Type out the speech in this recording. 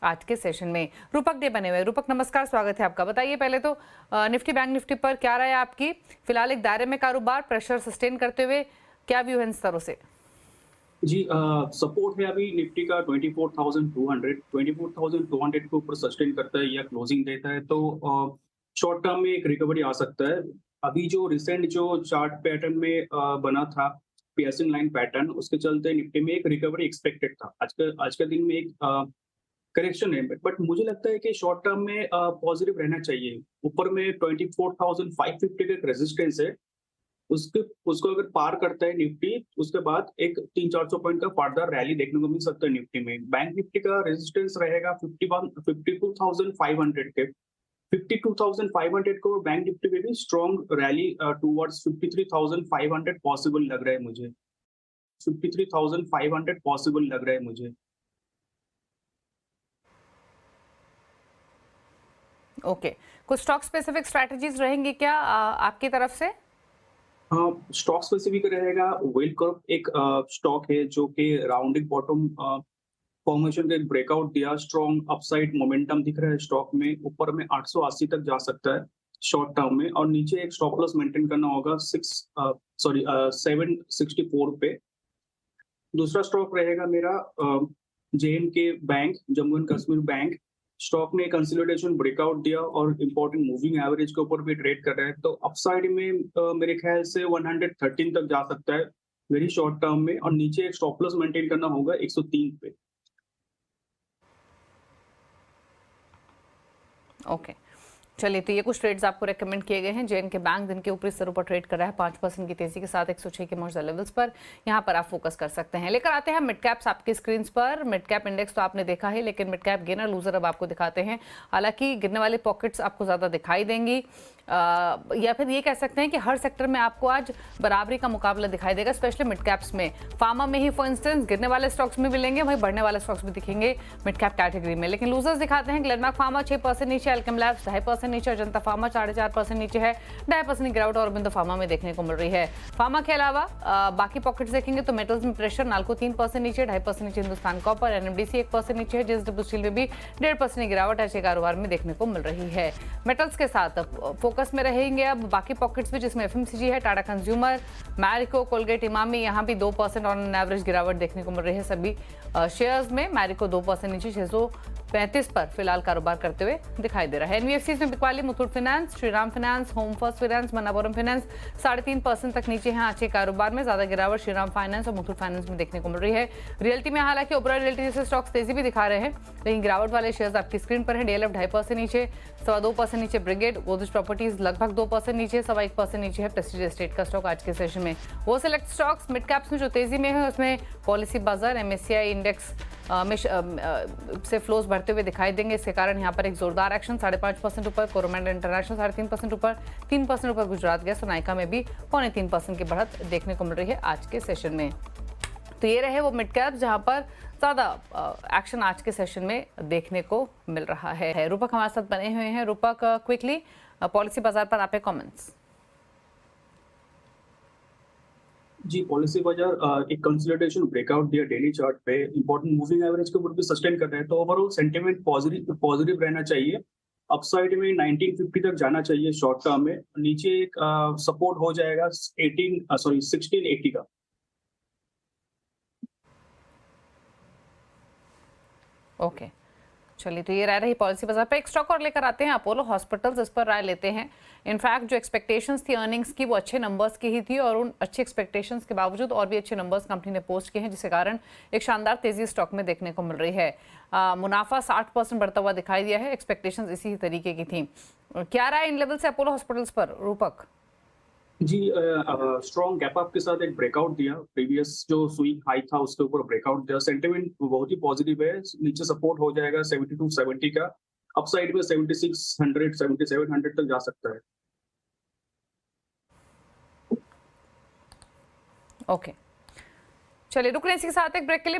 आज के सेशन में। रूपक डे बने हुए। रूपक नमस्कार, स्वागत है आपका। बताइए पहले तो निफ्टी बैंक निफ्टी पर क्या राय है आपकी? फिलहाल एक दायरे में कारोबार, प्रेशर सस्टेन करते हुए क्या व्यू है इन स्तरों से? जी सपोर्ट है अभी निफ्टी का 24,200 के ऊपर सस्टेन करता है या क्लोजिंग देता है तो शॉर्ट टर्म में एक रिकवरी आ सकता है। अभी जो रिसेंट जो चार्ट पैटर्न में बना था पियर्सिंग लाइन पैटर्न उसके चलते निफ्टी में एक रिकवरी एक्सपेक्टेड था। आज का दिन में एक करेक्शन है बट मुझे लगता है कि शॉर्ट टर्म में पॉजिटिव रहना चाहिए। ऊपर में 24,550 का एक रेजिस्टेंस है। उसके उसको अगर पार करता है निफ्टी, उसके बाद एक 300-400 पॉइंट का फर्दर रैली देखने को मिल सकता है निफ्टी में। बैंक निफ्टी का रेजिस्टेंस रहेगा 52,500 के। 52,500 को बैंक निफ्टी में भी स्ट्रॉन्ग रैली टुवर्ड्स 53,500 पॉसिबल लग रहा है मुझे। 53,500 पॉसिबल लग रहा है मुझे। ओके, कुछ स्टॉक स्पेसिफिक स्ट्रैटेजीज रहेंगी क्या आपकी तरफ से? स्टॉक स्पेसिफिक रहेगा। वेलकॉर्प एक स्टॉक है जो कि राउंडिंग बॉटम फॉर्मेशन का एक ब्रेकआउट दिया, स्ट्रॉन्ग अपसाइड मोमेंटम दिख रहा है स्टॉक में। ऊपर में 880 तक जा सकता है शॉर्ट टर्म में और नीचे एक स्टॉप लॉस मेंटेन करना होगा 764 पे। दूसरा स्टॉक रहेगा मेरा JNK bank, Jammu and Kashmir bank. Stock ने कंसोलिडेशन ब्रेकआउट दिया और इंपॉर्टेंट मूविंग एवरेज के ऊपर भी ट्रेड कर रहा है तो अपसाइड में मेरे ख्याल से 113 तक जा सकता है वेरी शॉर्ट टर्म में और नीचे एक स्टॉप लॉस मेंटेन करना होगा 103 पे। ओके, चलिए, तो ये कुछ ट्रेड्स आपको रेकमेंड किए गए हैं। जेएनके बैंक दिन के ऊपरी स्तरों पर ट्रेड कर रहा है 5% की तेजी के साथ 106 के मौजूदा लेवल्स पर। यहाँ पर आप फोकस कर सकते हैं। लेकर आते हैं मिड कैप्स आपके स्क्रीन पर। मिड कैप इंडेक्स तो आपने देखा है, लेकिन मिड कैप गेनर लूजर अब आपको दिखाते हैं। हालांकि गिरने वाले पॉकेट्स आपको ज्यादा दिखाई देंगी, या फिर ये कह सकते हैं कि हर सेक्टर में आपको आज बराबरी का मुकाबला दिखाई देगा, स्पेशली मिड कैप्स में। फार्मा में ही फॉर इंस्टेंस गिरने वाले स्टॉक्स में मिलेंगे, वहीं बढ़ने वाले स्टॉक्स भी दिखेंगे मिड कैप कैटेगरी में। लेकिन लूजर्स दिखाते हैं ग्लेनमार्क फार्मा 6% नीचे, अल्केम लैब्स 2.5% नीचे, अजंता फार्मा 4.5% नीचे है। 2.5% गिरावट और बिंदु फार्मा में देखने को मिल रही है। फार्मा के अलावा बाकी पॉकेट्स देखेंगे तो मेटल्स में प्रेशर, नाल्को 3% नीचे, 2.5% नीचे हिंदुस्तान कॉपर, एनएमडीसी 1% नीचे है, जेएसडब्ल्यू स्टील में भी 1.5% गिरावट आज के कारोबार में देखने को मिल रही है। मेटल्स के साथ फोकस में रहेंगे अब बाकी पॉकेट्स भी, जिसमें एफएमसीजी है, टाटा कंज्यूमर, मैरिको, कोलगेट, इमामी, यहाँ भी 2% ऑन एवरेज गिरावट देखने को मिल रही है सभी शेयर्स में। मैरिको 2% नीचे 635 पर फिलहाल कारोबार करते हुए दिखाई दे रहा है। एनबीएफसीज में बिकवाली, Muthoot finance, Shriram finance, home first finance, Manappuram finance 3.5% तक नीचे हैं आज के कारोबार में। ज्यादा गिरावट श्रीराम फाइनेंस और मुथूट फाइनेंस में देखने को मिल रही है। रियल्टी में हालांकि ओबेरॉय रियल्टी जैसे स्टॉक्स तेजी भी दिखा रहे हैं, लेकिन गिरावट वाले शेयर्स आपकी स्क्रीन पर है। डीएलएफ 2.5% नीचे, 2.25% नीचे ब्रिगेड, गोदरेज प्रॉपर्टीज लगभग 2% नीचे, 1% नीचे है प्रेस्टीज एस्टेट का स्टॉक आज के सेशन में। वो सिलेक्ट स्टॉक्स मिड कैप्स में जो तेजी में है उसमें पॉलिसी बाजार, एमएससीआई इंडेक्स में से फ्लोज बढ़ते हुए दिखाई देंगे। इसके कारण यहाँ पर एक जोरदार एक्शन 5.5% ऊपर, कोरोमंडल इंटरनेशनल 3.5% ऊपर, 3% ऊपर गुजरात गैस, सोनाइका में भी 0.25% की बढ़त देखने को मिल रही है आज के सेशन में। तो ये रहे वो मिड कैप जहां पर ज्यादा एक्शन आज के सेशन में देखने को मिल रहा है। रूपक हमारे साथ बने हुए हैं। रूपक, क्विकली पॉलिसी बाजार पर आपके कमेंट्स। जी, पॉलिसी बाजार एक कंसोलिडेशन ब्रेकआउट दिया डेली चार्ट पे, इंपॉर्टेंट मूविंग एवरेज के ऊपर भी सस्टेन कर रहे हैं तो ओवरऑल सेंटीमेंट पॉजिटिव रहना चाहिए। अपसाइड में 1950 तक जाना चाहिए शॉर्ट टर्म में। नीचे एक सपोर्ट हो जाएगा 1680 का। ओके, चलिए, तो ये राय रही पॉलिसी बाजार पर। एक स्टॉक और लेकर आते हैं, अपोलो हॉस्पिटल्स, इस पर राय लेते हैं। इनफैक्ट जो एक्सपेक्टेशंस थी अर्निंग्स की वो अच्छे नंबर्स की ही थी और उन अच्छे एक्सपेक्टेशंस के बावजूद और भी अच्छे नंबर्स कंपनी ने पोस्ट किए हैं, जिसके कारण एक शानदार तेजी स्टॉक में देखने को मिल रही है। मुनाफा 60% बढ़ता हुआ दिखाई दिया है। एक्सपेक्टेशंस इसी तरीके की थी। क्या राय इन लेवल से अपोलो हॉस्पिटल्स पर, रूपक? जी, स्ट्रॉन्ग गैप अप के साथ एक ब्रेकआउट दिया। प्रीवियस जो स्विंग हाई था उसके ऊपर ब्रेकआउट दिया। सेंटीमेंट बहुत ही पॉजिटिव है। नीचे सपोर्ट हो जाएगा 7270 का। अपसाइड में 7600 7700 तक जा सकता है। ओके, चलिए, रुकने के साथ एक ब्रेक के लिए